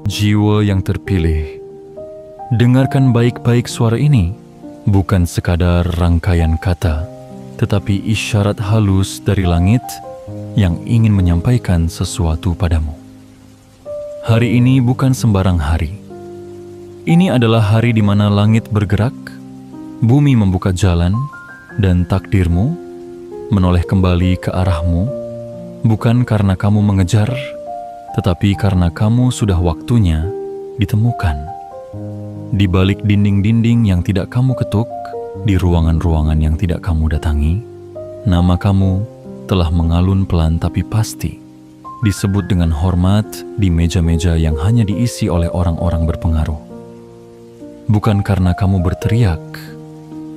Jiwa yang terpilih, dengarkan baik-baik suara ini, bukan sekadar rangkaian kata, tetapi isyarat halus dari langit yang ingin menyampaikan sesuatu padamu. Hari ini bukan sembarang hari. Ini adalah hari di mana langit bergerak, bumi membuka jalan, dan takdirmu menoleh kembali ke arahmu, bukan karena kamu mengejar, tetapi karena kamu sudah waktunya ditemukan. Di balik dinding-dinding yang tidak kamu ketuk, di ruangan-ruangan yang tidak kamu datangi, nama kamu telah mengalun pelan tapi pasti, disebut dengan hormat di meja-meja yang hanya diisi oleh orang-orang berpengaruh. Bukan karena kamu berteriak,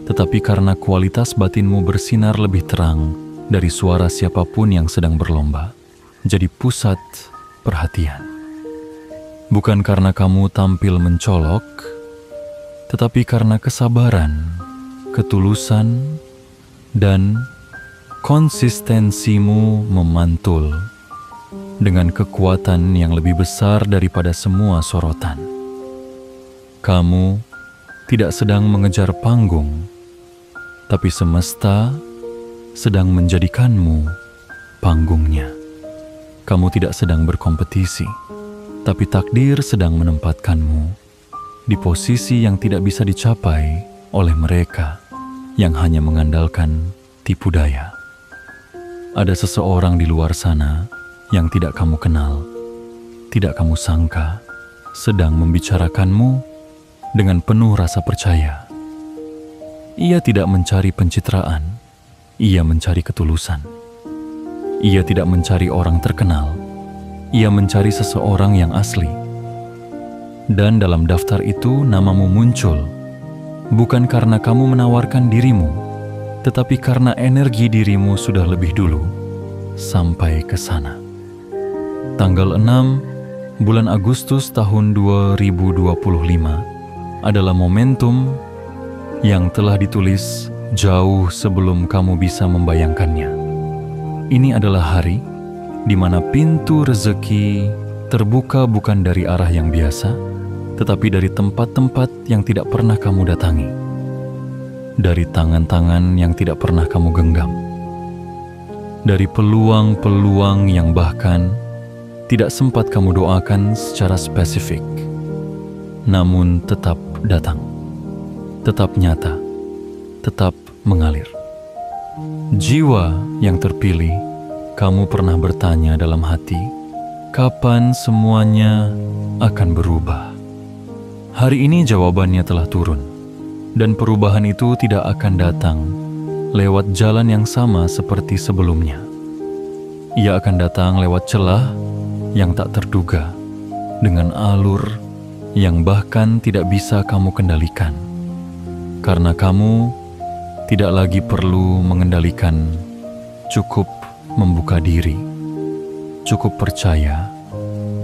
tetapi karena kualitas batinmu bersinar lebih terang dari suara siapapun yang sedang berlomba, jadi pusat perhatian. Bukan karena kamu tampil mencolok, tetapi karena kesabaran, ketulusan, dan konsistensimu memantul dengan kekuatan yang lebih besar daripada semua sorotan. Kamu tidak sedang mengejar panggung, tapi semesta sedang menjadikanmu panggungnya. Kamu tidak sedang berkompetisi, tapi takdir sedang menempatkanmu di posisi yang tidak bisa dicapai oleh mereka yang hanya mengandalkan tipu daya. Ada seseorang di luar sana yang tidak kamu kenal, tidak kamu sangka, sedang membicarakanmu dengan penuh rasa percaya. Ia tidak mencari pencitraan, ia mencari ketulusan. Ia tidak mencari orang terkenal, ia mencari seseorang yang asli. Dan dalam daftar itu namamu muncul, bukan karena kamu menawarkan dirimu, tetapi karena energi dirimu sudah lebih dulu sampai ke sana. Tanggal 6 bulan Agustus tahun 2025 adalah momentum yang telah ditulis jauh sebelum kamu bisa membayangkannya. Ini adalah hari di mana pintu rezeki terbuka bukan dari arah yang biasa, tetapi dari tempat-tempat yang tidak pernah kamu datangi, dari tangan-tangan yang tidak pernah kamu genggam, dari peluang-peluang yang bahkan tidak sempat kamu doakan secara spesifik, namun tetap datang, tetap nyata, tetap mengalir. Jiwa yang terpilih, kamu pernah bertanya dalam hati, kapan semuanya akan berubah? Hari ini jawabannya telah turun, dan perubahan itu tidak akan datang lewat jalan yang sama seperti sebelumnya. Ia akan datang lewat celah yang tak terduga, dengan alur yang bahkan tidak bisa kamu kendalikan. Karena kamu tidak lagi perlu mengendalikan, cukup membuka diri, cukup percaya,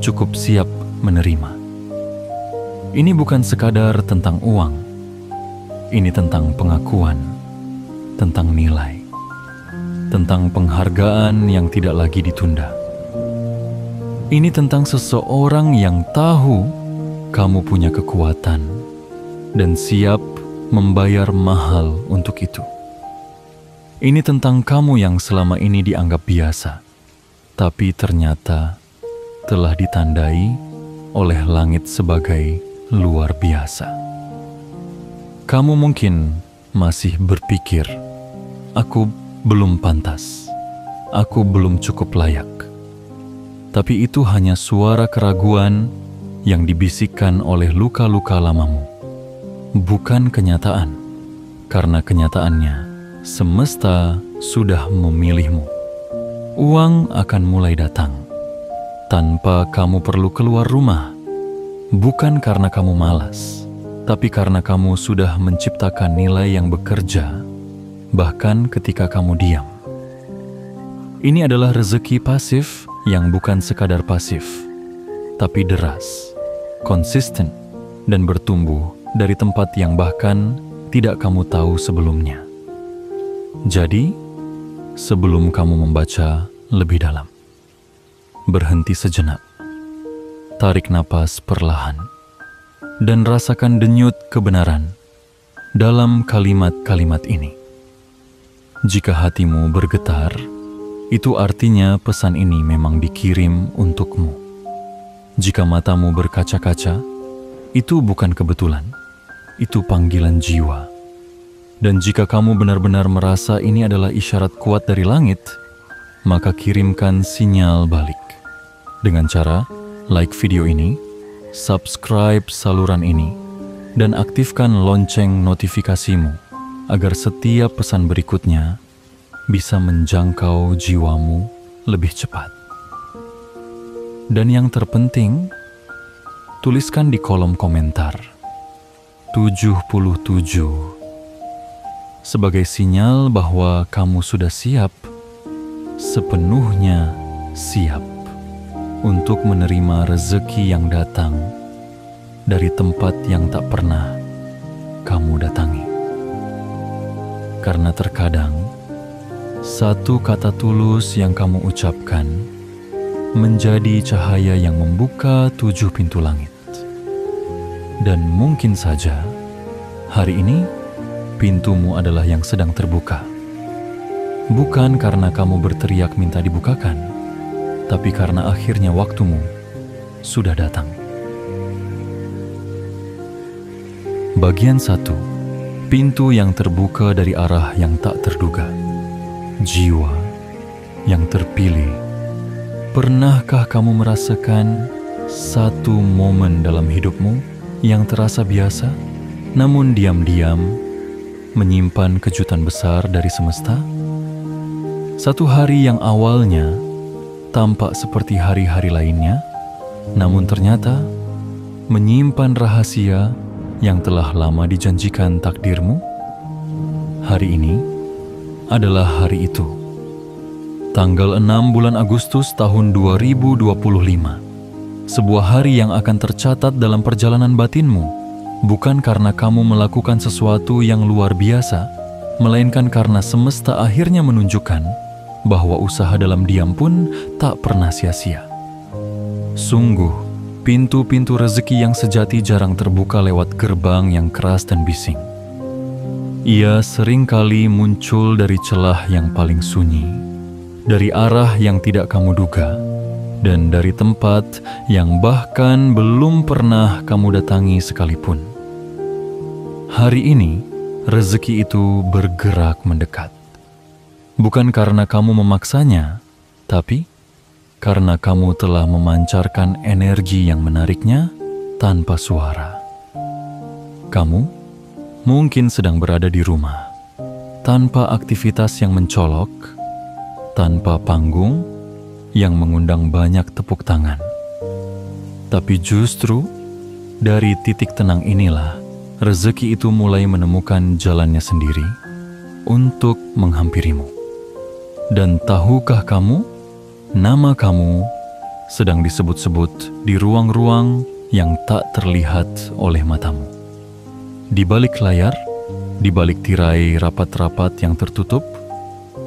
cukup siap menerima. Ini bukan sekadar tentang uang, ini tentang pengakuan, tentang nilai, tentang penghargaan yang tidak lagi ditunda. Ini tentang seseorang yang tahu kamu punya kekuatan dan siap membayar mahal untuk itu. Ini tentang kamu yang selama ini dianggap biasa, tapi ternyata telah ditandai oleh langit sebagai luar biasa. Kamu mungkin masih berpikir, aku belum pantas, aku belum cukup layak. Tapi itu hanya suara keraguan yang dibisikkan oleh luka-luka lamamu, bukan kenyataan. Karena kenyataannya, semesta sudah memilihmu. Uang akan mulai datang tanpa kamu perlu keluar rumah, bukan karena kamu malas, tapi karena kamu sudah menciptakan nilai yang bekerja, bahkan ketika kamu diam. Ini adalah rezeki pasif yang bukan sekadar pasif, tapi deras, konsisten, dan bertumbuh dari tempat yang bahkan tidak kamu tahu sebelumnya. Jadi, sebelum kamu membaca lebih dalam, berhenti sejenak. tarik napas perlahan, dan rasakan denyut kebenaran dalam kalimat-kalimat ini. Jika hatimu bergetar, itu artinya pesan ini memang dikirim untukmu. Jika matamu berkaca-kaca, itu bukan kebetulan, itu panggilan jiwa. Dan jika kamu benar-benar merasa ini adalah isyarat kuat dari langit, maka kirimkan sinyal balik. Dengan cara like video ini, subscribe saluran ini, dan aktifkan lonceng notifikasimu agar setiap pesan berikutnya bisa menjangkau jiwamu lebih cepat. Dan yang terpenting, tuliskan di kolom komentar 77 sebagai sinyal bahwa kamu sudah siap, sepenuhnya siap untuk menerima rezeki yang datang dari tempat yang tak pernah kamu datangi. Karena terkadang satu kata tulus yang kamu ucapkan menjadi cahaya yang membuka 7 pintu langit. Dan mungkin saja hari ini pintumu adalah yang sedang terbuka. Bukan karena kamu berteriak minta dibukakan, tapi karena akhirnya waktumu sudah datang. Bagian 1. Pintu yang terbuka dari arah yang tak terduga. Jiwa yang terpilih. Pernahkah kamu merasakan satu momen dalam hidupmu yang terasa biasa, namun diam-diam menyimpan kejutan besar dari semesta? Satu hari yang awalnya tampak seperti hari-hari lainnya, namun ternyata menyimpan rahasia yang telah lama dijanjikan takdirmu. Hari ini adalah hari itu. Tanggal 6 bulan Agustus tahun 2025. Sebuah hari yang akan tercatat dalam perjalanan batinmu. Bukan karena kamu melakukan sesuatu yang luar biasa, melainkan karena semesta akhirnya menunjukkan bahwa usaha dalam diam pun tak pernah sia-sia. Sungguh, pintu-pintu rezeki yang sejati jarang terbuka lewat gerbang yang keras dan bising. Ia seringkali muncul dari celah yang paling sunyi, dari arah yang tidak kamu duga, dan dari tempat yang bahkan belum pernah kamu datangi sekalipun. Hari ini, rezeki itu bergerak mendekat. Bukan karena kamu memaksanya, tapi karena kamu telah memancarkan energi yang menariknya tanpa suara. Kamu mungkin sedang berada di rumah, tanpa aktivitas yang mencolok, tanpa panggung yang mengundang banyak tepuk tangan. Tapi justru dari titik tenang inilah rezeki itu mulai menemukan jalannya sendiri untuk menghampirimu. Dan tahukah kamu, nama kamu sedang disebut-sebut di ruang-ruang yang tak terlihat oleh matamu. Di balik layar, di balik tirai rapat-rapat yang tertutup,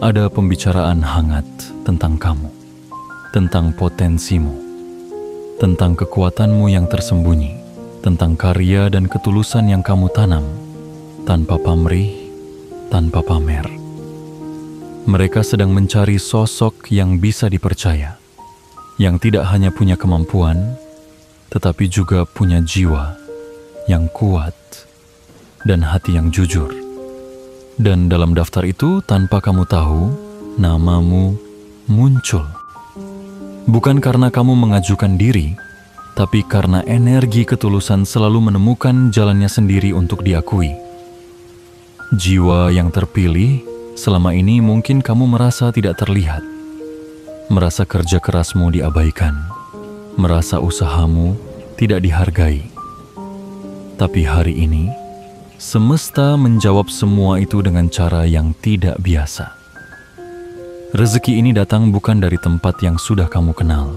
ada pembicaraan hangat tentang kamu, tentang potensimu, tentang kekuatanmu yang tersembunyi, tentang karya dan ketulusan yang kamu tanam, tanpa pamrih, tanpa pamer. Mereka sedang mencari sosok yang bisa dipercaya, yang tidak hanya punya kemampuan, tetapi juga punya jiwa yang kuat dan hati yang jujur. Dan dalam daftar itu, tanpa kamu tahu, namamu muncul. Bukan karena kamu mengajukan diri, tapi karena energi ketulusan selalu menemukan jalannya sendiri untuk diakui. Jiwa yang terpilih, selama ini mungkin kamu merasa tidak terlihat, merasa kerja kerasmu diabaikan, merasa usahamu tidak dihargai. Tapi hari ini, semesta menjawab semua itu dengan cara yang tidak biasa. Rezeki ini datang bukan dari tempat yang sudah kamu kenal.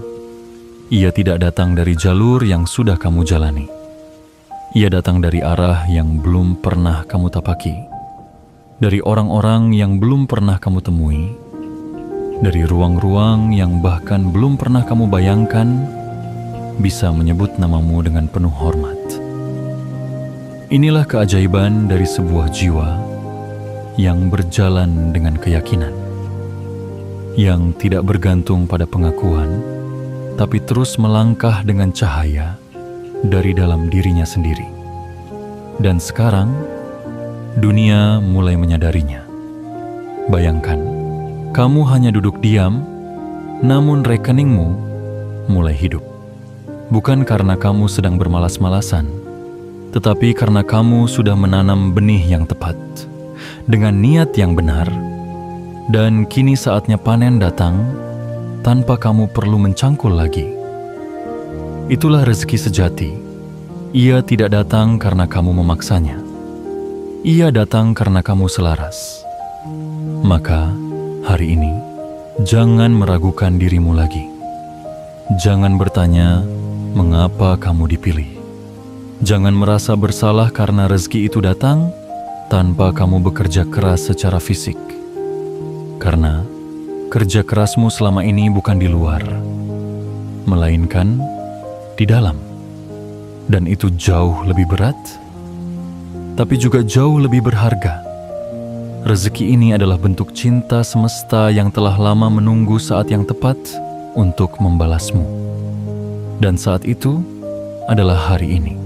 Ia tidak datang dari jalur yang sudah kamu jalani. Ia datang dari arah yang belum pernah kamu tapaki, dari orang-orang yang belum pernah kamu temui, dari ruang-ruang yang bahkan belum pernah kamu bayangkan, bisa menyebut namamu dengan penuh hormat. Inilah keajaiban dari sebuah jiwa yang berjalan dengan keyakinan, yang tidak bergantung pada pengakuan, tapi terus melangkah dengan cahaya dari dalam dirinya sendiri. Dan sekarang, dunia mulai menyadarinya. Bayangkan, kamu hanya duduk diam, namun rekeningmu mulai hidup. Bukan karena kamu sedang bermalas-malasan, tetapi karena kamu sudah menanam benih yang tepat, dengan niat yang benar, dan kini saatnya panen datang tanpa kamu perlu mencangkul lagi. Itulah rezeki sejati. Ia tidak datang karena kamu memaksanya. Ia datang karena kamu selaras. Maka, hari ini, jangan meragukan dirimu lagi. Jangan bertanya, mengapa kamu dipilih. Jangan merasa bersalah karena rezeki itu datang tanpa kamu bekerja keras secara fisik. Karena kerja kerasmu selama ini bukan di luar, melainkan di dalam. Dan itu jauh lebih berat, tapi juga jauh lebih berharga. Rezeki ini adalah bentuk cinta semesta yang telah lama menunggu saat yang tepat untuk membalasmu. Dan saat itu adalah hari ini.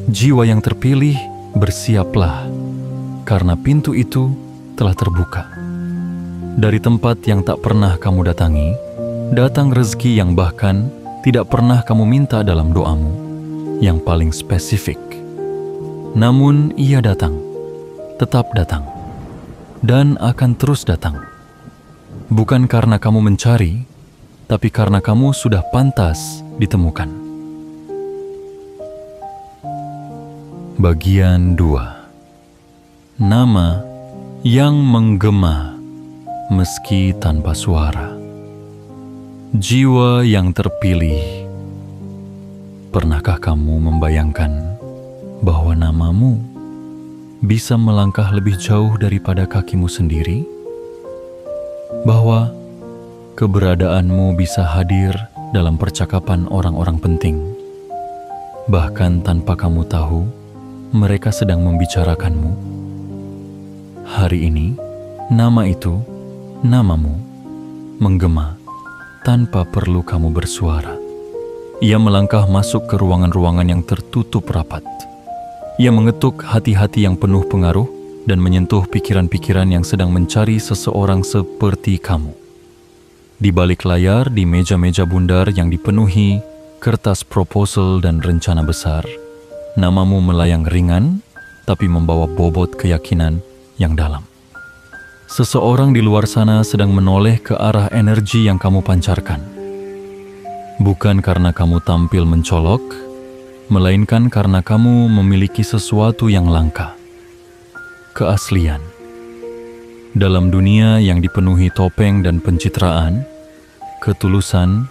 Jiwa yang terpilih, bersiaplah, karena pintu itu telah terbuka. Dari tempat yang tak pernah kamu datangi, datang rezeki yang bahkan tidak pernah kamu minta dalam doamu, yang paling spesifik. Namun ia datang, tetap datang, dan akan terus datang. Bukan karena kamu mencari, tapi karena kamu sudah pantas ditemukan. Bagian 2. Nama yang menggema meski tanpa suara. Jiwa yang terpilih. Pernahkah kamu membayangkan bahwa namamu bisa melangkah lebih jauh daripada kakimu sendiri? Bahwa keberadaanmu bisa hadir dalam percakapan orang-orang penting, bahkan tanpa kamu tahu mereka sedang membicarakanmu. Hari ini, nama itu, namamu, menggema tanpa perlu kamu bersuara. Ia melangkah masuk ke ruangan-ruangan yang tertutup rapat. Ia mengetuk hati-hati yang penuh pengaruh dan menyentuh pikiran-pikiran yang sedang mencari seseorang seperti kamu. Di balik layar, di meja-meja bundar yang dipenuhi kertas proposal dan rencana besar, namamu melayang ringan, tapi membawa bobot keyakinan yang dalam. Seseorang di luar sana sedang menoleh ke arah energi yang kamu pancarkan. Bukan karena kamu tampil mencolok, melainkan karena kamu memiliki sesuatu yang langka. Keaslian. Dalam dunia yang dipenuhi topeng dan pencitraan, ketulusan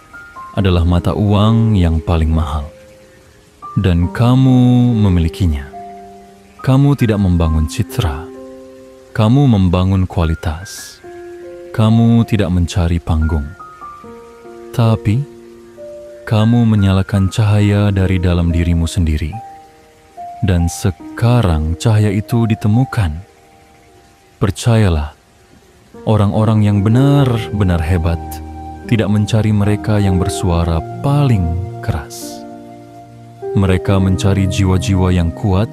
adalah mata uang yang paling mahal. Dan kamu memilikinya. Kamu tidak membangun citra. Kamu membangun kualitas. Kamu tidak mencari panggung. Tapi kamu menyalakan cahaya dari dalam dirimu sendiri. Dan sekarang cahaya itu ditemukan. Percayalah, orang-orang yang benar-benar hebat tidak mencari mereka yang bersuara paling keras. Mereka mencari jiwa-jiwa yang kuat,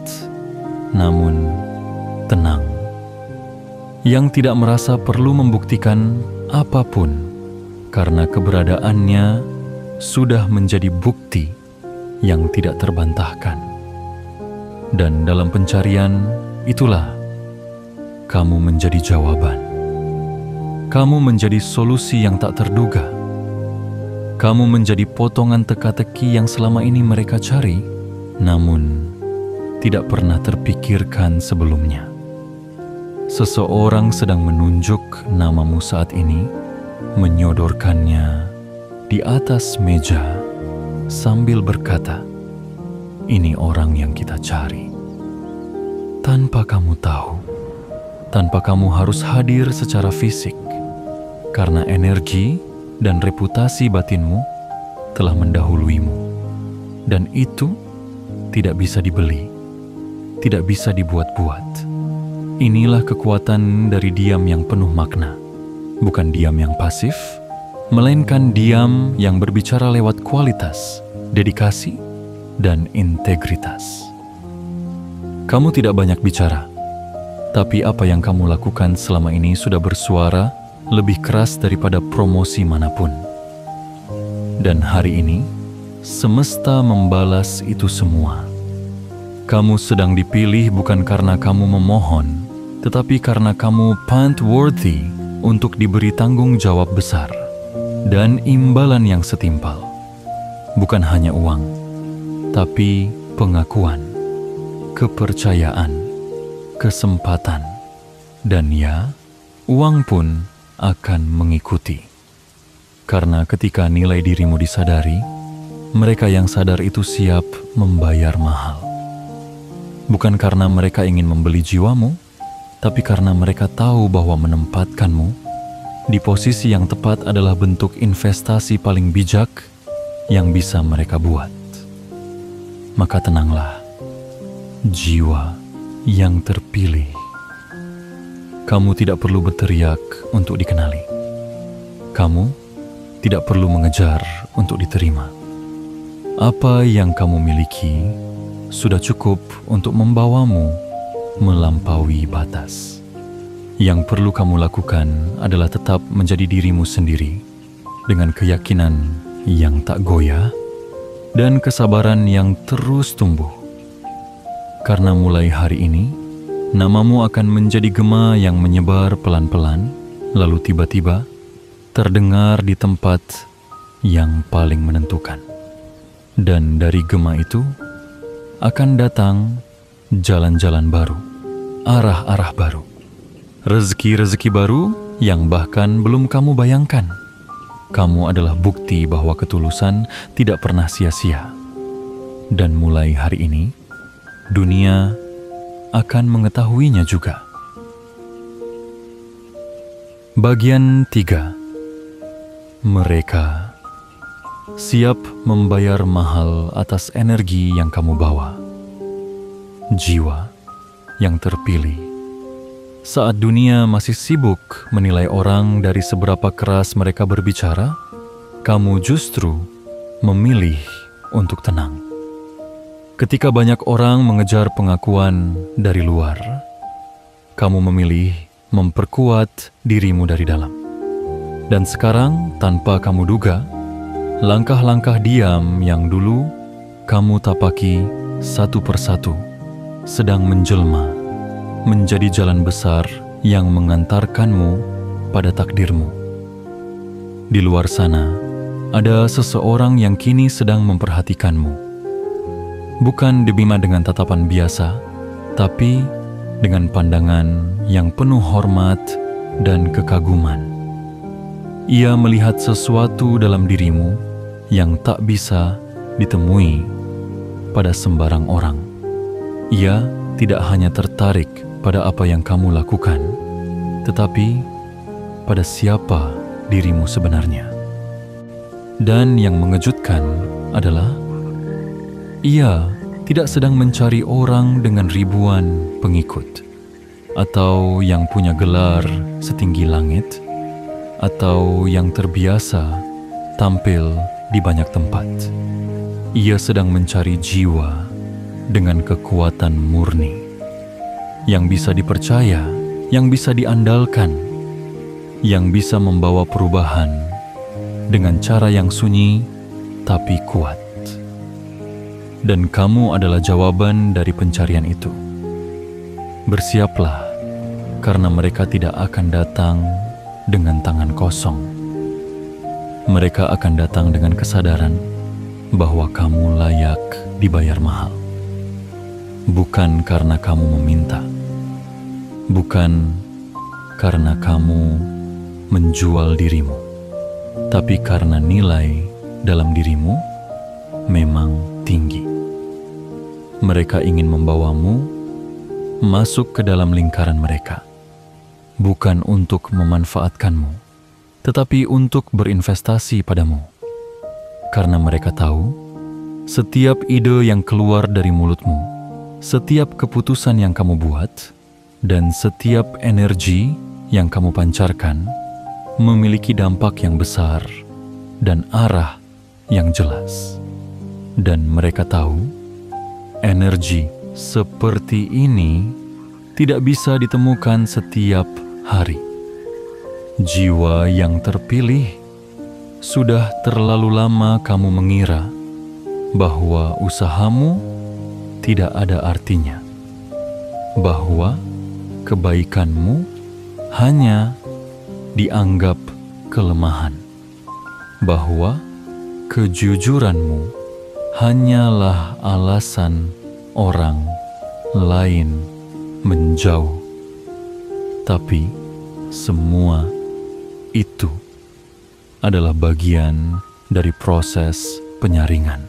namun tenang. Yang tidak merasa perlu membuktikan apapun, karena keberadaannya sudah menjadi bukti yang tidak terbantahkan. Dan dalam pencarian itulah kamu menjadi jawaban. Kamu menjadi solusi yang tak terduga. Kamu menjadi potongan teka-teki yang selama ini mereka cari, namun tidak pernah terpikirkan sebelumnya. Seseorang sedang menunjuk namamu saat ini, menyodorkannya di atas meja sambil berkata, "Ini orang yang kita cari." Tanpa kamu tahu, tanpa kamu harus hadir secara fisik, karena energi dan reputasi batinmu telah mendahuluimu, dan itu tidak bisa dibeli, tidak bisa dibuat-buat. Inilah kekuatan dari diam yang penuh makna, bukan diam yang pasif, melainkan diam yang berbicara lewat kualitas, dedikasi, dan integritas. Kamu tidak banyak bicara, tapi apa yang kamu lakukan selama ini sudah bersuara lebih keras daripada promosi manapun. Dan hari ini, semesta membalas itu semua. Kamu sedang dipilih bukan karena kamu memohon, tetapi karena kamu pant-worthy untuk diberi tanggung jawab besar dan imbalan yang setimpal. Bukan hanya uang, tapi pengakuan, kepercayaan, kesempatan, dan ya, uang pun akan mengikuti. Karena ketika nilai dirimu disadari, mereka yang sadar itu siap membayar mahal. Bukan karena mereka ingin membeli jiwamu, tapi karena mereka tahu bahwa menempatkanmu di posisi yang tepat adalah bentuk investasi paling bijak yang bisa mereka buat. Maka tenanglah, jiwa yang terpilih. Kamu tidak perlu berteriak untuk dikenali. Kamu tidak perlu mengejar untuk diterima. Apa yang kamu miliki sudah cukup untuk membawamu melampaui batas. Yang perlu kamu lakukan adalah tetap menjadi dirimu sendiri dengan keyakinan yang tak goyah dan kesabaran yang terus tumbuh. Karena mulai hari ini, namamu akan menjadi gema yang menyebar pelan-pelan, lalu tiba-tiba terdengar di tempat yang paling menentukan. Dan dari gema itu akan datang jalan-jalan baru, arah-arah baru, rezeki-rezeki baru yang bahkan belum kamu bayangkan. Kamu adalah bukti bahwa ketulusan tidak pernah sia-sia. Dan mulai hari ini, dunia akan mengetahuinya juga. Bagian 3. Mereka siap membayar mahal atas energi yang kamu bawa. Jiwa yang terpilih. Saat dunia masih sibuk menilai orang dari seberapa keras mereka berbicara, kamu justru memilih untuk tenang. Ketika banyak orang mengejar pengakuan dari luar, kamu memilih memperkuat dirimu dari dalam. Dan sekarang, tanpa kamu duga, langkah-langkah diam yang dulu kamu tapaki satu persatu sedang menjelma menjadi jalan besar yang mengantarkanmu pada takdirmu. Di luar sana, ada seseorang yang kini sedang memperhatikanmu. Bukan dibima dengan tatapan biasa, tapi dengan pandangan yang penuh hormat dan kekaguman. Ia melihat sesuatu dalam dirimu yang tak bisa ditemui pada sembarang orang. Ia tidak hanya tertarik pada apa yang kamu lakukan, tetapi pada siapa dirimu sebenarnya. Dan yang mengejutkan adalah ia tidak sedang mencari orang dengan ribuan pengikut, atau yang punya gelar setinggi langit, atau yang terbiasa tampil di banyak tempat. Ia sedang mencari jiwa dengan kekuatan murni, yang bisa dipercaya, yang bisa diandalkan, yang bisa membawa perubahan dengan cara yang sunyi tapi kuat. Dan kamu adalah jawaban dari pencarian itu. Bersiaplah, karena mereka tidak akan datang dengan tangan kosong. Mereka akan datang dengan kesadaran bahwa kamu layak dibayar mahal. Bukan karena kamu meminta, bukan karena kamu menjual dirimu, tapi karena nilai dalam dirimu memang tinggi. Mereka ingin membawamu masuk ke dalam lingkaran mereka, bukan untuk memanfaatkanmu, tetapi untuk berinvestasi padamu. Karena mereka tahu, setiap ide yang keluar dari mulutmu, setiap keputusan yang kamu buat, dan setiap energi yang kamu pancarkan memiliki dampak yang besar dan arah yang jelas. Dan mereka tahu, energi seperti ini tidak bisa ditemukan setiap hari. Jiwa yang terpilih, sudah terlalu lama kamu mengira bahwa usahamu tidak ada artinya, bahwa kebaikanmu hanya dianggap kelemahan, bahwa kejujuranmu hanyalah alasan orang lain menjauh. Tapi semua itu adalah bagian dari proses penyaringan.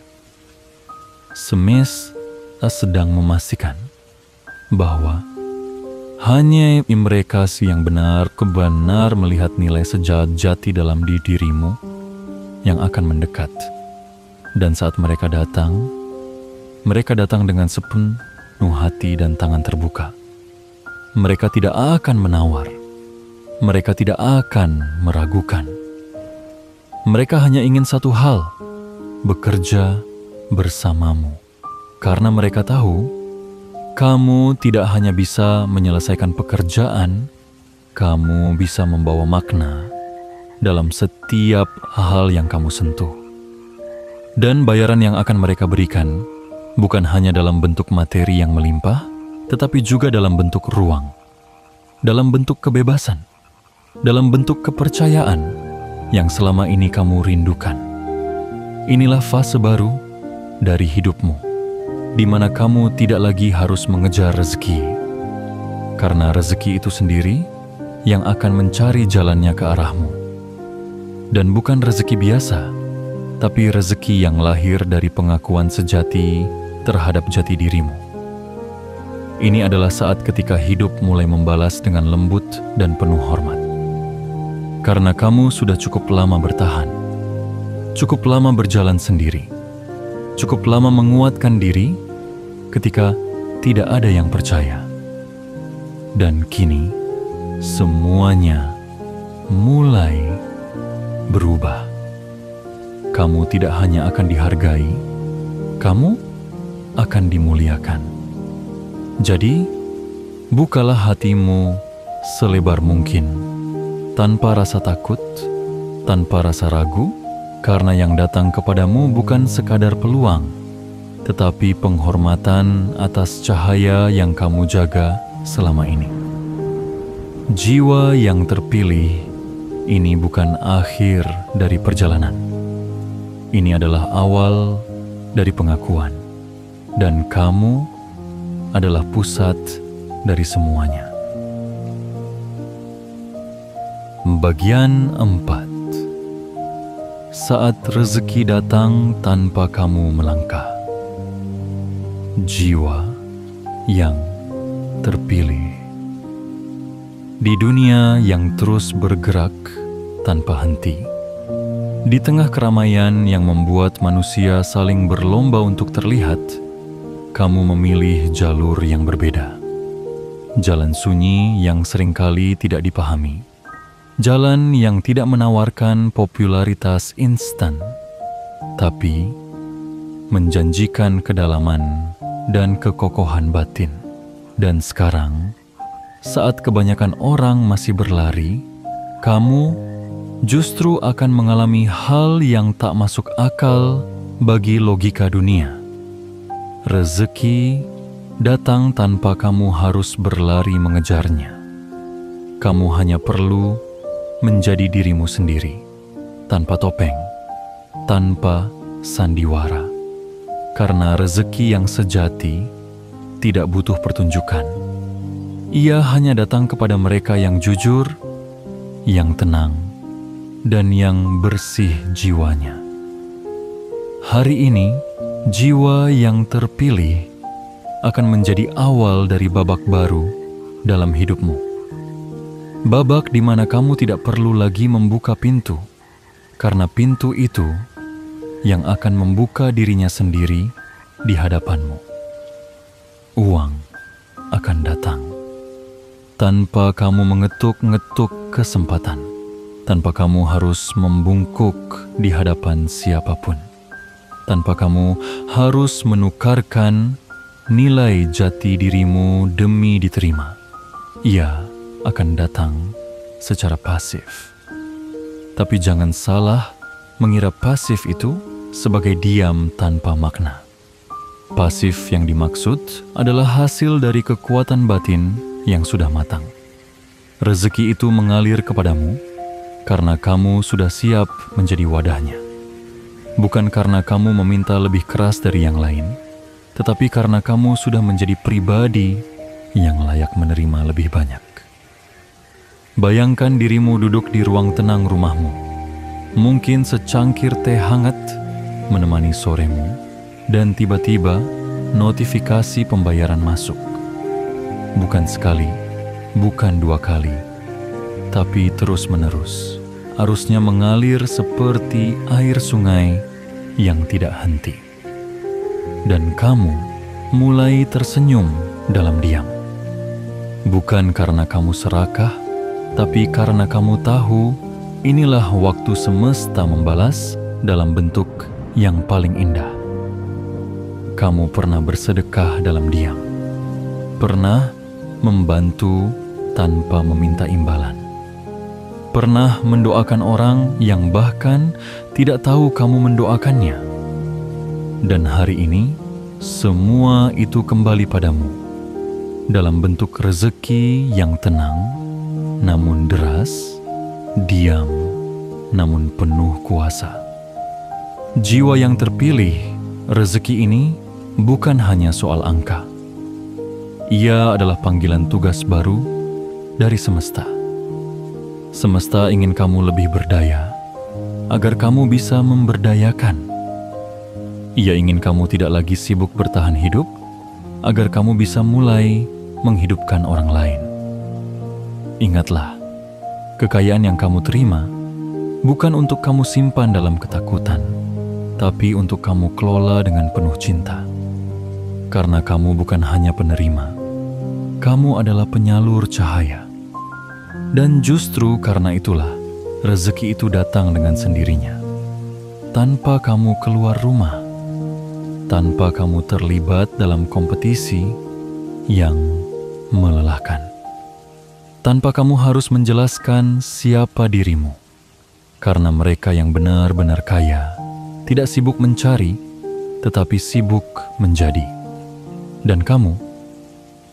Smith sedang memastikan bahwa hanya mereka yang benar melihat nilai sejati dalam dirimu yang akan mendekat. Dan saat mereka datang dengan sepenuh hati dan tangan terbuka. Mereka tidak akan menawar. Mereka tidak akan meragukan. Mereka hanya ingin satu hal, bekerja bersamamu. Karena mereka tahu, kamu tidak hanya bisa menyelesaikan pekerjaan, kamu bisa membawa makna dalam setiap hal yang kamu sentuh. Dan bayaran yang akan mereka berikan bukan hanya dalam bentuk materi yang melimpah, tetapi juga dalam bentuk ruang, dalam bentuk kebebasan, dalam bentuk kepercayaan yang selama ini kamu rindukan. Inilah fase baru dari hidupmu, di mana kamu tidak lagi harus mengejar rezeki, karena rezeki itu sendiri yang akan mencari jalannya ke arahmu. Dan bukan rezeki biasa, tapi rezeki yang lahir dari pengakuan sejati terhadap jati dirimu. Ini adalah saat ketika hidup mulai membalas dengan lembut dan penuh hormat. Karena kamu sudah cukup lama bertahan, cukup lama berjalan sendiri, cukup lama menguatkan diri ketika tidak ada yang percaya. Dan kini, semuanya mulai berubah. Kamu tidak hanya akan dihargai, kamu akan dimuliakan. Jadi, bukalah hatimu selebar mungkin, tanpa rasa takut, tanpa rasa ragu, karena yang datang kepadamu bukan sekadar peluang, tetapi penghormatan atas cahaya yang kamu jaga selama ini. Jiwa yang terpilih, ini bukan akhir dari perjalanan. Ini adalah awal dari pengakuan, dan kamu adalah pusat dari semuanya. Bagian 4. Saat rezeki datang tanpa kamu melangkah. Jiwa yang terpilih. Di dunia yang terus bergerak tanpa henti, di tengah keramaian yang membuat manusia saling berlomba untuk terlihat, kamu memilih jalur yang berbeda. Jalan sunyi yang seringkali tidak dipahami. Jalan yang tidak menawarkan popularitas instan, tapi menjanjikan kedalaman dan kekokohan batin. Dan sekarang, saat kebanyakan orang masih berlari, kamu justru akan mengalami hal yang tak masuk akal bagi logika dunia. Rezeki datang tanpa kamu harus berlari mengejarnya. Kamu hanya perlu menjadi dirimu sendiri, tanpa topeng, tanpa sandiwara. Karena rezeki yang sejati tidak butuh pertunjukan. Ia hanya datang kepada mereka yang jujur, yang tenang, dan yang bersih jiwanya. Hari ini, jiwa yang terpilih akan menjadi awal dari babak baru dalam hidupmu. Babak di mana kamu tidak perlu lagi membuka pintu, karena pintu itu yang akan membuka dirinya sendiri di hadapanmu. Uang akan datang tanpa kamu mengetuk-ngetuk kesempatan, tanpa kamu harus membungkuk di hadapan siapapun, tanpa kamu harus menukarkan nilai jati dirimu demi diterima. Ia akan datang secara pasif. Tapi jangan salah mengira pasif itu sebagai diam tanpa makna. Pasif yang dimaksud adalah hasil dari kekuatan batin yang sudah matang. Rezeki itu mengalir kepadamu karena kamu sudah siap menjadi wadahnya. Bukan karena kamu meminta lebih keras dari yang lain, tetapi karena kamu sudah menjadi pribadi yang layak menerima lebih banyak. Bayangkan dirimu duduk di ruang tenang rumahmu. Mungkin secangkir teh hangat menemani soremu, dan tiba-tiba notifikasi pembayaran masuk. Bukan sekali, bukan dua kali, tapi terus-menerus. Arusnya mengalir seperti air sungai yang tidak henti. Dan kamu mulai tersenyum dalam diam. Bukan karena kamu serakah, tapi karena kamu tahu inilah waktu semesta membalas dalam bentuk yang paling indah. Kamu pernah bersedekah dalam diam, pernah membantu tanpa meminta imbalan, pernah mendoakan orang yang bahkan tidak tahu kamu mendoakannya. Dan hari ini, semua itu kembali padamu dalam bentuk rezeki yang tenang, namun deras, diam, namun penuh kuasa. Jiwa yang terpilih, rezeki ini bukan hanya soal angka. Ia adalah panggilan tugas baru dari semesta. Semesta ingin kamu lebih berdaya, agar kamu bisa memberdayakan. Ia ingin kamu tidak lagi sibuk bertahan hidup, agar kamu bisa mulai menghidupkan orang lain. Ingatlah, kekayaan yang kamu terima bukan untuk kamu simpan dalam ketakutan, tapi untuk kamu kelola dengan penuh cinta. Karena kamu bukan hanya penerima, kamu adalah penyalur cahaya. Dan justru karena itulah, rezeki itu datang dengan sendirinya. Tanpa kamu keluar rumah, tanpa kamu terlibat dalam kompetisi yang melelahkan. Tanpa kamu harus menjelaskan siapa dirimu. Karena mereka yang benar-benar kaya tidak sibuk mencari, tetapi sibuk menjadi. Dan kamu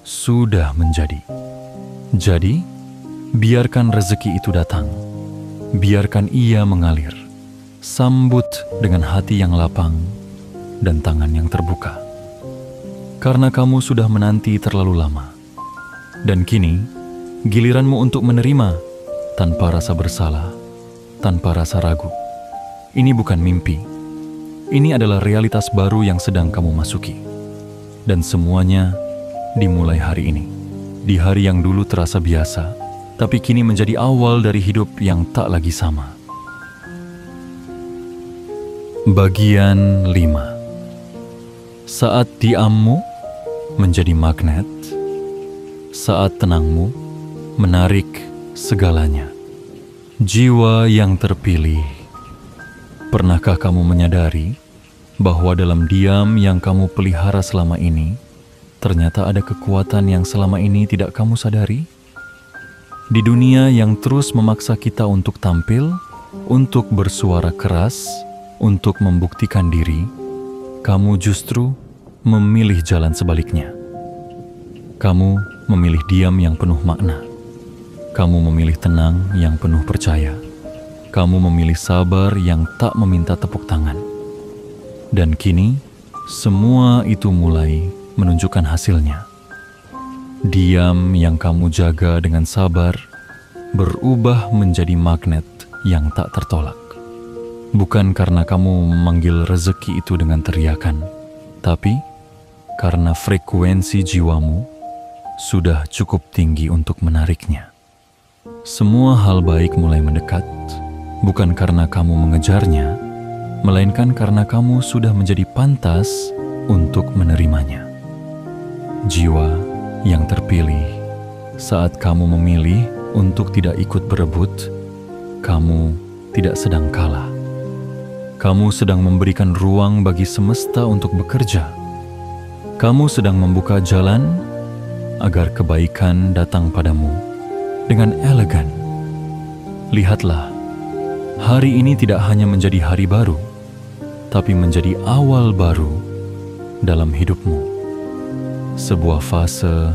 sudah menjadi. Jadi, biarkan rezeki itu datang. Biarkan ia mengalir. Sambut dengan hati yang lapang dan tangan yang terbuka. Karena kamu sudah menanti terlalu lama. Dan kini, giliranmu untuk menerima tanpa rasa bersalah, tanpa rasa ragu. Ini bukan mimpi. Ini adalah realitas baru yang sedang kamu masuki. Dan semuanya dimulai hari ini. Di hari yang dulu terasa biasa, tapi kini menjadi awal dari hidup yang tak lagi sama. Bagian 5. Saat diammu menjadi magnet, saat tenangmu menarik segalanya. Jiwa yang terpilih, pernahkah kamu menyadari bahwa dalam diam yang kamu pelihara selama ini, ternyata ada kekuatan yang selama ini tidak kamu sadari? Di dunia yang terus memaksa kita untuk tampil, untuk bersuara keras, untuk membuktikan diri, kamu justru memilih jalan sebaliknya. Kamu memilih diam yang penuh makna. Kamu memilih tenang yang penuh percaya. Kamu memilih sabar yang tak meminta tepuk tangan. Dan kini, semua itu mulai menunjukkan hasilnya. Diam yang kamu jaga dengan sabar berubah menjadi magnet yang tak tertolak. Bukan karena kamu memanggil rezeki itu dengan teriakan, tapi karena frekuensi jiwamu sudah cukup tinggi untuk menariknya. Semua hal baik mulai mendekat, bukan karena kamu mengejarnya, melainkan karena kamu sudah menjadi pantas untuk menerimanya. Jiwa yang terpilih, saat kamu memilih untuk tidak ikut berebut, kamu tidak sedang kalah. Kamu sedang memberikan ruang bagi semesta untuk bekerja. Kamu sedang membuka jalan agar kebaikan datang padamu dengan elegan. Lihatlah, hari ini tidak hanya menjadi hari baru, tapi menjadi awal baru dalam hidupmu. Sebuah fase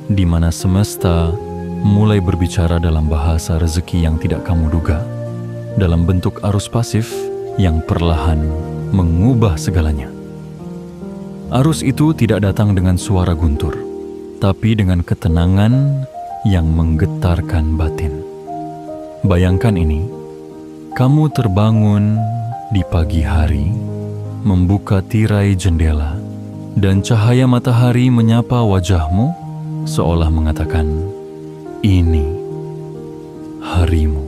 di mana semesta mulai berbicara dalam bahasa rezeki yang tidak kamu duga, dalam bentuk arus pasif yang perlahan mengubah segalanya. Arus itu tidak datang dengan suara guntur, tapi dengan ketenangan yang menggetarkan batin. Bayangkan ini, kamu terbangun di pagi hari, membuka tirai jendela, dan cahaya matahari menyapa wajahmu seolah mengatakan, "Ini harimu,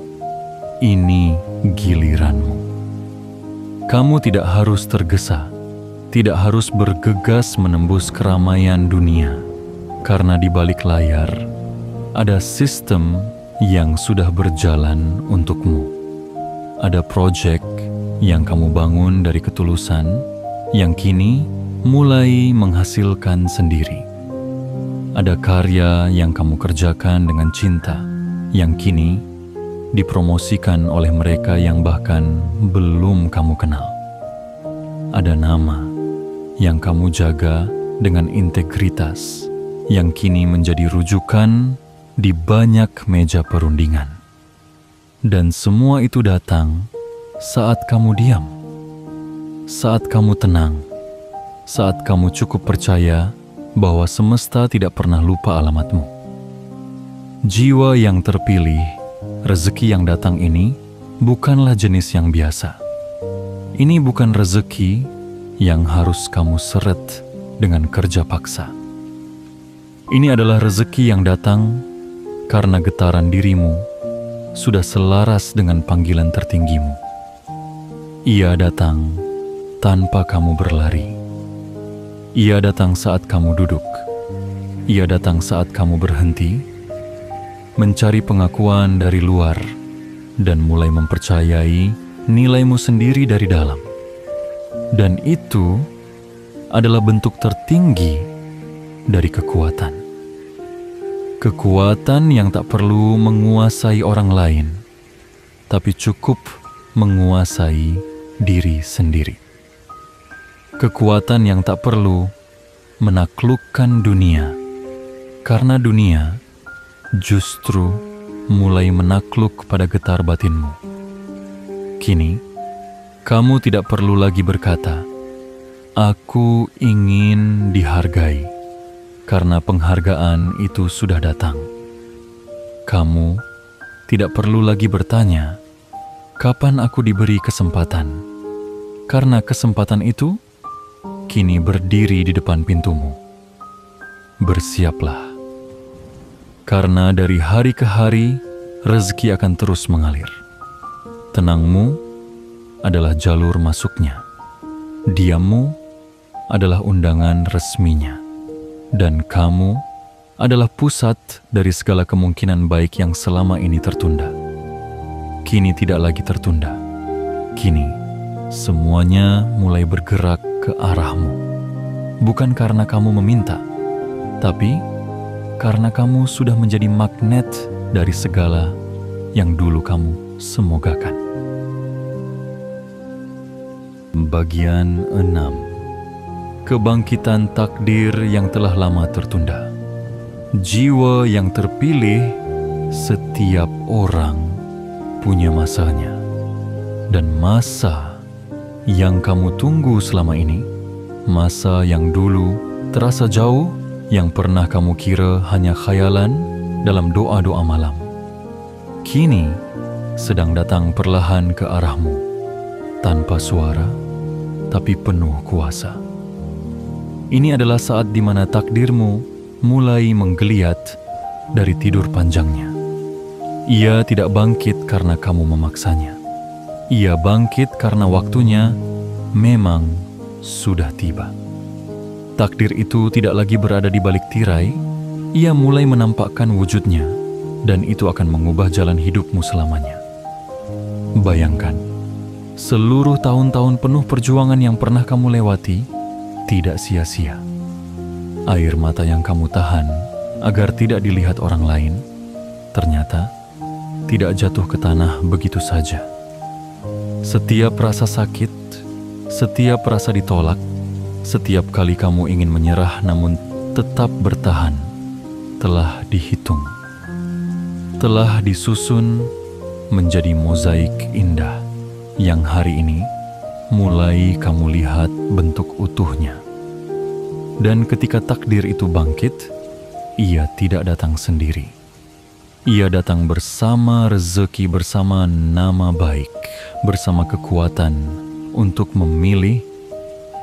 ini giliranmu." Kamu tidak harus tergesa, tidak harus bergegas menembus keramaian dunia, karena di balik layar ada sistem yang sudah berjalan untukmu. Ada proyek yang kamu bangun dari ketulusan, yang kini mulai menghasilkan sendiri. Ada karya yang kamu kerjakan dengan cinta, yang kini dipromosikan oleh mereka yang bahkan belum kamu kenal. Ada nama yang kamu jaga dengan integritas, yang kini menjadi rujukan di banyak meja perundingan. Dan semua itu datang saat kamu diam, saat kamu tenang, saat kamu cukup percaya bahwa semesta tidak pernah lupa alamatmu. Jiwa yang terpilih, rezeki yang datang ini bukanlah jenis yang biasa. Ini bukan rezeki yang harus kamu seret dengan kerja paksa. Ini adalah rezeki yang datang karena getaran dirimu sudah selaras dengan panggilan tertinggimu. Ia datang tanpa kamu berlari. Ia datang saat kamu duduk. Ia datang saat kamu berhenti, mencari pengakuan dari luar, dan mulai mempercayai nilaimu sendiri dari dalam. Dan itu adalah bentuk tertinggi dari kekuatan. Kekuatan yang tak perlu menguasai orang lain, tapi cukup menguasai diri sendiri. Kekuatan yang tak perlu menaklukkan dunia, karena dunia justru mulai menakluk pada getar batinmu. Kini, kamu tidak perlu lagi berkata, "Aku ingin dihargai," karena penghargaan itu sudah datang. Kamu tidak perlu lagi bertanya, "Kapan aku diberi kesempatan?" Karena kesempatan itu kini berdiri di depan pintumu. Bersiaplah, karena dari hari ke hari rezeki akan terus mengalir. Tenangmu adalah jalur masuknya. Diammu adalah undangan resminya. Dan kamu adalah pusat dari segala kemungkinan baik yang selama ini tertunda. Kini tidak lagi tertunda. Kini semuanya mulai bergerak ke arahmu. Bukan karena kamu meminta, tapi karena kamu sudah menjadi magnet dari segala yang dulu kamu semogakan. Bagian 6. Kebangkitan takdir yang telah lama tertunda. Jiwa yang terpilih, setiap orang punya masanya. Dan masa yang kamu tunggu selama ini, masa yang dulu terasa jauh, yang pernah kamu kira hanya khayalan dalam doa-doa malam, kini sedang datang perlahan ke arahmu, tanpa suara, tapi penuh kuasa. Ini adalah saat di mana takdirmu mulai menggeliat dari tidur panjangnya. Ia tidak bangkit karena kamu memaksanya. Ia bangkit karena waktunya memang sudah tiba. Takdir itu tidak lagi berada di balik tirai, ia mulai menampakkan wujudnya, dan itu akan mengubah jalan hidupmu selamanya. Bayangkan, seluruh tahun-tahun penuh perjuangan yang pernah kamu lewati tidak sia-sia. Air mata yang kamu tahan agar tidak dilihat orang lain, ternyata tidak jatuh ke tanah begitu saja. Setiap rasa sakit, setiap rasa ditolak, setiap kali kamu ingin menyerah namun tetap bertahan, telah dihitung, telah disusun menjadi mozaik indah yang hari ini mulai kamu lihat bentuk utuhnya. Dan ketika takdir itu bangkit, ia tidak datang sendiri. Ia datang bersama rezeki, bersama nama baik, bersama kekuatan untuk memilih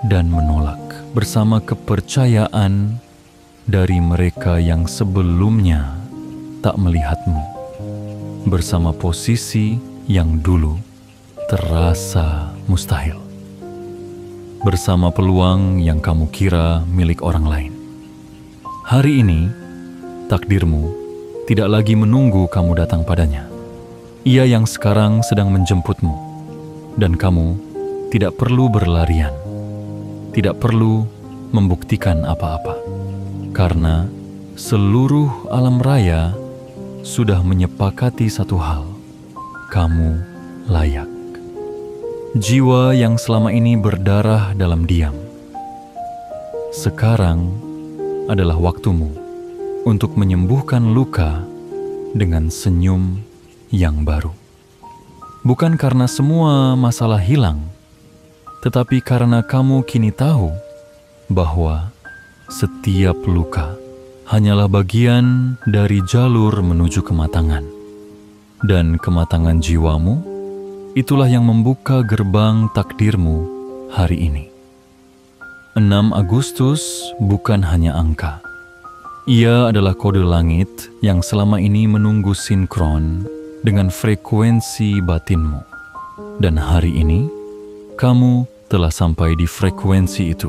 dan menolak, bersama kepercayaan dari mereka yang sebelumnya tak melihatmu, bersama posisi yang dulu terasa mustahil, bersama peluang yang kamu kira milik orang lain. Hari ini, takdirmu tidak lagi menunggu kamu datang padanya. Ia yang sekarang sedang menjemputmu, dan kamu tidak perlu berlarian, tidak perlu membuktikan apa-apa, karena seluruh alam raya sudah menyepakati satu hal: kamu layak. Jiwa yang selama ini berdarah dalam diam, sekarang adalah waktumu untuk menyembuhkan luka dengan senyum yang baru. Bukan karena semua masalah hilang, tetapi karena kamu kini tahu bahwa setiap luka hanyalah bagian dari jalur menuju kematangan. Dan kematangan jiwamu, itulah yang membuka gerbang takdirmu hari ini. 6 Agustus bukan hanya angka. Ia adalah kode langit yang selama ini menunggu sinkron dengan frekuensi batinmu. Dan hari ini, kamu telah sampai di frekuensi itu.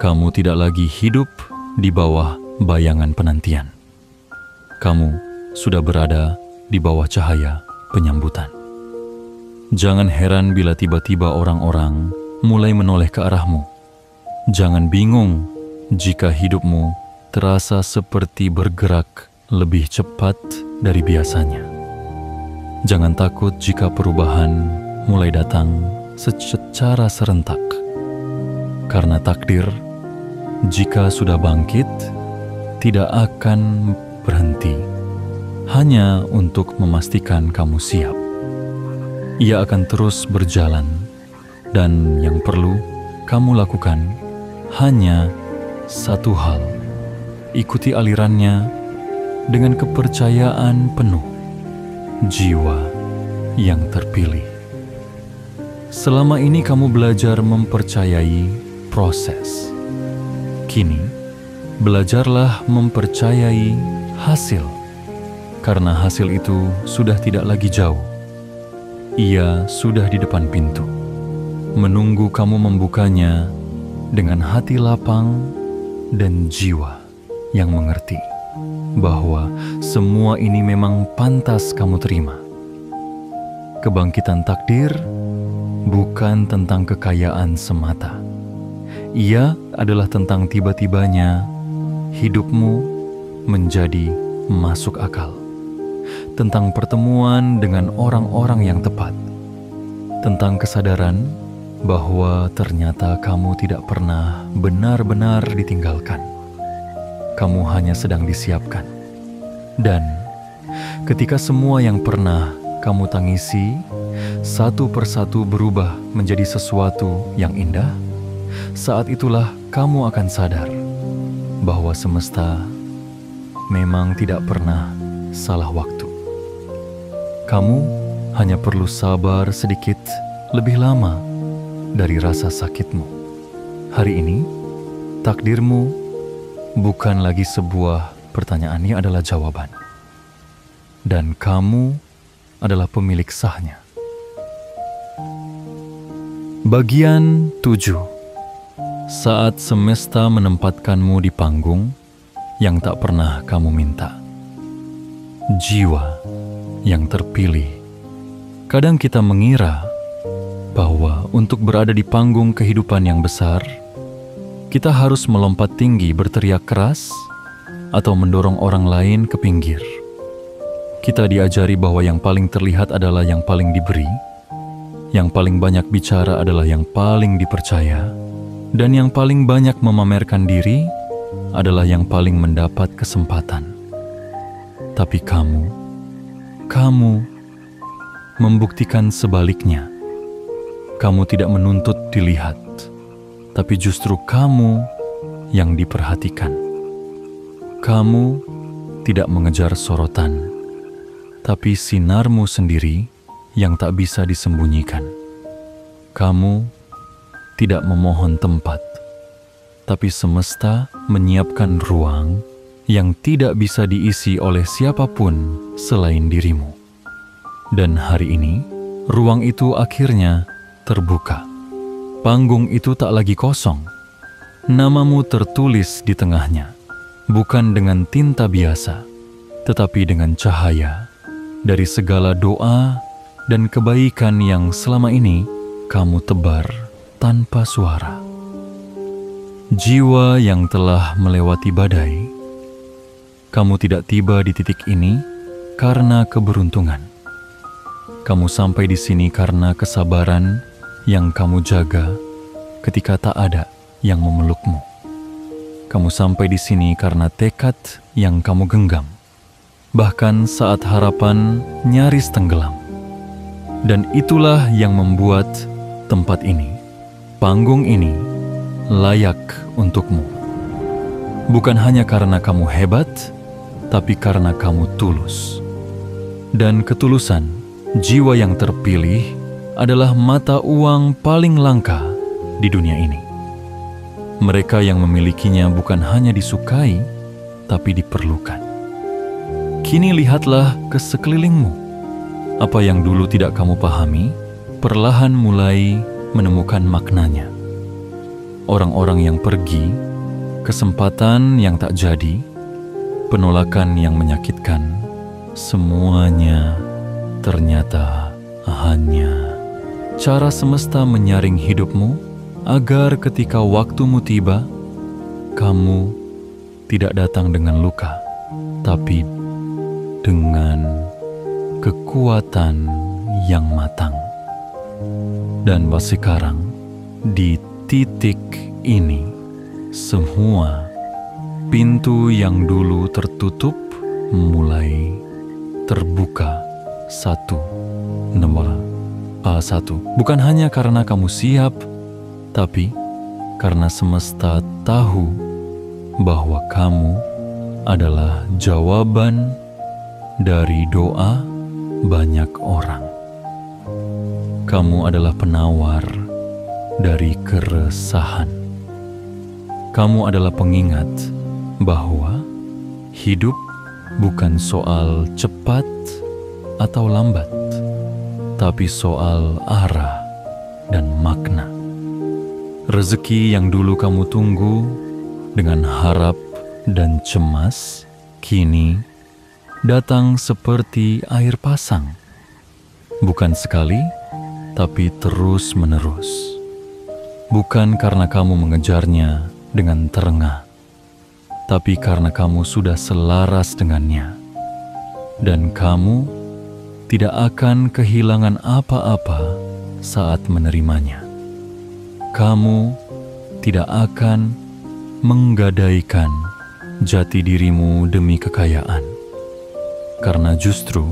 Kamu tidak lagi hidup di bawah bayangan penantian. Kamu sudah berada di bawah cahaya penyambutan. Jangan heran bila tiba-tiba orang-orang mulai menoleh ke arahmu. Jangan bingung jika hidupmu terasa seperti bergerak lebih cepat dari biasanya. Jangan takut jika perubahan mulai datang secara serentak. Karena takdir, jika sudah bangkit, tidak akan berhenti hanya untuk memastikan kamu siap. Ia akan terus berjalan, dan yang perlu kamu lakukan hanya satu hal: ikuti alirannya dengan kepercayaan penuh. Jiwa yang terpilih. Selama ini kamu belajar mempercayai proses. Kini, belajarlah mempercayai hasil, karena hasil itu sudah tidak lagi jauh. Ia sudah di depan pintu, menunggu kamu membukanya dengan hati lapang dan jiwa yang mengerti bahwa semua ini memang pantas kamu terima. Kebangkitan takdir bukan tentang kekayaan semata. Ia adalah tentang tiba-tibanya hidupmu menjadi masuk akal. Tentang pertemuan dengan orang-orang yang tepat. Tentang kesadaran bahwa ternyata kamu tidak pernah benar-benar ditinggalkan. Kamu hanya sedang disiapkan. Dan ketika semua yang pernah kamu tangisi satu persatu berubah menjadi sesuatu yang indah, saat itulah kamu akan sadar bahwa semesta memang tidak pernah salah waktu. Kamu hanya perlu sabar sedikit lebih lama dari rasa sakitmu. Hari ini, takdirmu bukan lagi sebuah pertanyaan, ini adalah jawaban. Dan kamu adalah pemilik sahnya. Bagian 7. Saat semesta menempatkanmu di panggung yang tak pernah kamu minta. Jiwa yang terpilih. Kadang kita mengira bahwa untuk berada di panggung kehidupan yang besar, kita harus melompat tinggi berteriak keras atau mendorong orang lain ke pinggir. Kita diajari bahwa yang paling terlihat adalah yang paling diberi, yang paling banyak bicara adalah yang paling dipercaya, dan yang paling banyak memamerkan diri adalah yang paling mendapat kesempatan. Tapi kamu membuktikan sebaliknya. Kamu tidak menuntut dilihat, tapi justru kamu yang diperhatikan. Kamu tidak mengejar sorotan, tapi sinarmu sendiri yang tak bisa disembunyikan. Kamu tidak memohon tempat, tapi semesta menyiapkan ruang yang tidak bisa diisi oleh siapapun selain dirimu. Dan hari ini, ruang itu akhirnya terbuka. Panggung itu tak lagi kosong. Namamu tertulis di tengahnya, bukan dengan tinta biasa, tetapi dengan cahaya dari segala doa dan kebaikan yang selama ini kamu tebar tanpa suara. Jiwa yang telah melewati badai, kamu tidak tiba di titik ini karena keberuntungan. Kamu sampai di sini karena kesabaran yang kamu jaga ketika tak ada yang memelukmu. Kamu sampai di sini karena tekad yang kamu genggam, bahkan saat harapan nyaris tenggelam. Dan itulah yang membuat tempat ini, panggung ini, layak untukmu. Bukan hanya karena kamu hebat, tapi karena kamu tulus. Dan ketulusan jiwa yang terpilih adalah mata uang paling langka di dunia ini. Mereka yang memilikinya bukan hanya disukai, tapi diperlukan. Kini lihatlah ke sekelilingmu. Apa yang dulu tidak kamu pahami, perlahan mulai menemukan maknanya. Orang-orang yang pergi, kesempatan yang tak jadi, penolakan yang menyakitkan, semuanya ternyata hanya cara semesta menyaring hidupmu agar ketika waktumu tiba, kamu tidak datang dengan luka, tapi dengan kekuatan yang matang. Dan sekarang, di titik ini, semua pintu yang dulu tertutup mulai terbuka satu. Bukan hanya karena kamu siap, tapi karena semesta tahu bahwa kamu adalah jawaban dari doa banyak orang. Kamu adalah penawar dari keresahan. Kamu adalah pengingat bahwa hidup bukan soal cepat atau lambat, tapi soal arah dan makna. Rezeki yang dulu kamu tunggu dengan harap dan cemas, kini datang seperti air pasang. Bukan sekali, tapi terus-menerus. Bukan karena kamu mengejarnya dengan terengah, tapi karena kamu sudah selaras dengannya. Dan kamu tidak akan kehilangan apa-apa saat menerimanya. Kamu tidak akan menggadaikan jati dirimu demi kekayaan. Karena justru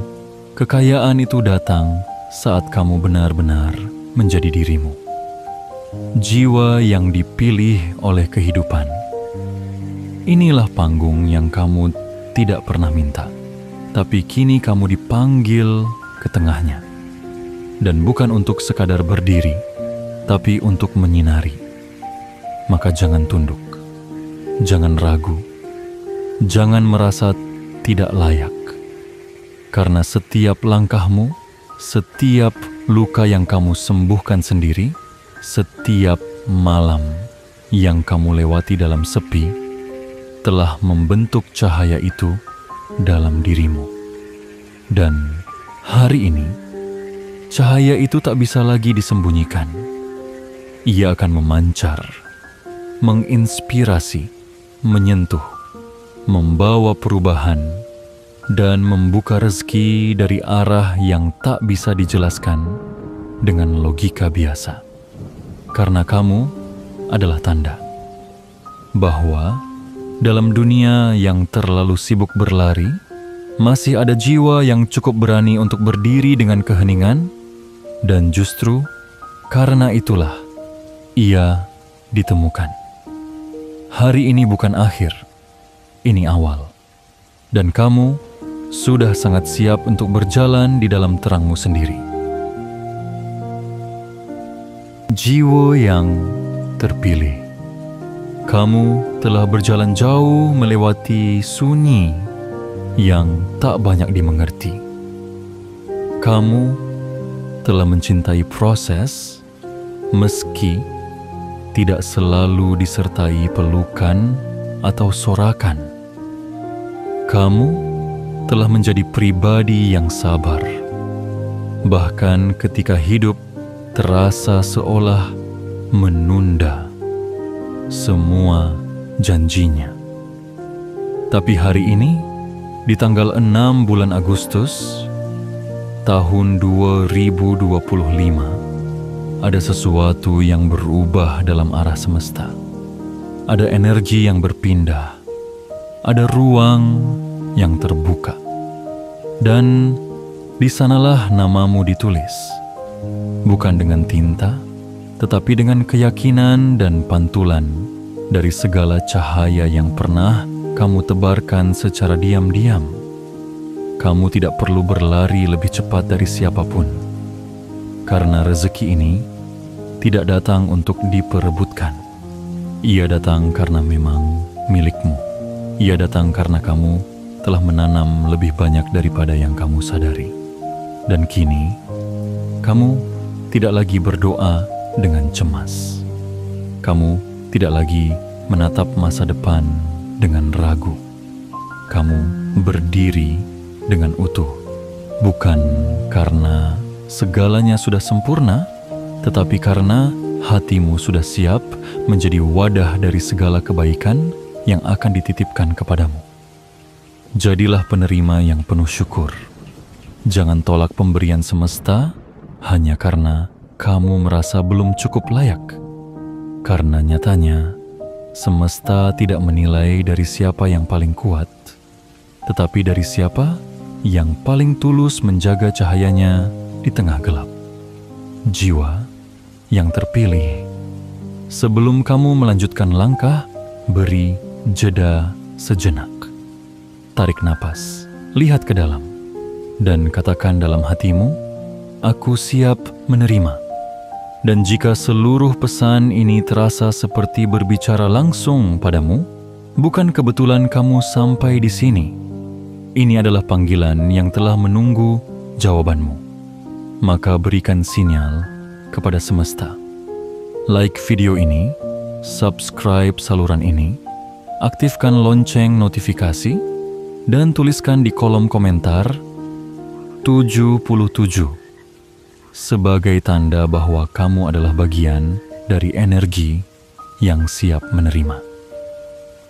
kekayaan itu datang saat kamu benar-benar menjadi dirimu. Jiwa yang dipilih oleh kehidupan. Inilah panggung yang kamu tidak pernah minta, tapi kini kamu dipanggil ke tengahnya. Dan bukan untuk sekadar berdiri, tapi untuk menyinari. Maka jangan tunduk, jangan ragu, jangan merasa tidak layak. Karena setiap langkahmu, setiap luka yang kamu sembuhkan sendiri, Setiap malam yang kamu lewati dalam sepi telah membentuk cahaya itu dalam dirimu. Dan hari ini, cahaya itu tak bisa lagi disembunyikan. Ia akan memancar, menginspirasi, menyentuh, membawa perubahan, dan membuka rezeki dari arah yang tak bisa dijelaskan dengan logika biasa. Karena kamu adalah tanda bahwa dalam dunia yang terlalu sibuk berlari, masih ada jiwa yang cukup berani untuk berdiri dengan keheningan, dan justru karena itulah ia ditemukan. Hari ini bukan akhir, ini awal. Dan kamu sudah sangat siap untuk berjalan di dalam terangmu sendiri. Jiwa yang terpilih, kamu telah berjalan jauh melewati sunyi yang tak banyak dimengerti. Kamu telah mencintai proses meski tidak selalu disertai pelukan atau sorakan. Kamu telah menjadi pribadi yang sabar, bahkan ketika hidup terasa seolah menunda semua janjinya. Tapi hari ini, di tanggal 6 bulan Agustus tahun 2025, ada sesuatu yang berubah dalam arah semesta. Ada energi yang berpindah, ada ruang yang terbuka, dan di sanalah namamu ditulis, bukan dengan tinta, tetapi dengan keyakinan dan pantulan dari segala cahaya yang pernah kamu tebarkan secara diam-diam. Kamu tidak perlu berlari lebih cepat dari siapapun, karena rezeki ini tidak datang untuk diperebutkan. Ia datang karena memang milikmu. Ia datang karena kamu telah menanam lebih banyak daripada yang kamu sadari. Dan kini, kamu tidak lagi berdoa dengan cemas. Kamu tidak lagi menatap masa depan dengan ragu. Kamu berdiri dengan utuh, bukan karena segalanya sudah sempurna, tetapi karena hatimu sudah siap menjadi wadah dari segala kebaikan yang akan dititipkan kepadamu. Jadilah penerima yang penuh syukur. Jangan tolak pemberian semesta hanya karena kamu merasa belum cukup layak. Karena nyatanya, semesta tidak menilai dari siapa yang paling kuat, tetapi dari siapa yang paling tulus menjaga cahayanya di tengah gelap. Jiwa yang terpilih, sebelum kamu melanjutkan langkah, beri jeda sejenak. Tarik napas, lihat ke dalam, dan katakan dalam hatimu, aku siap menerima. Dan jika seluruh pesan ini terasa seperti berbicara langsung padamu, bukan kebetulan kamu sampai di sini. Ini adalah panggilan yang telah menunggu jawabanmu. Maka berikan sinyal kepada semesta. Like video ini, subscribe saluran ini, aktifkan lonceng notifikasi, dan tuliskan di kolom komentar 77 sebagai tanda bahwa kamu adalah bagian dari energi yang siap menerima.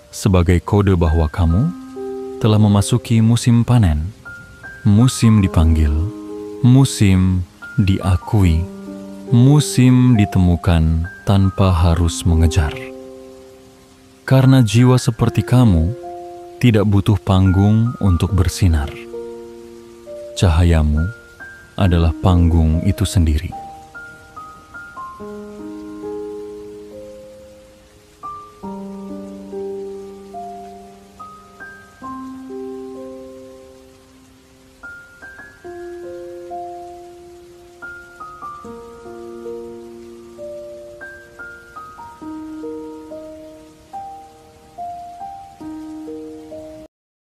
Sebagai kode bahwa kamu telah memasuki musim panen, musim dipanggil, musim diakui, musim ditemukan tanpa harus mengejar. Karena jiwa seperti kamu tidak butuh panggung untuk bersinar. Cahayamu adalah panggung itu sendiri.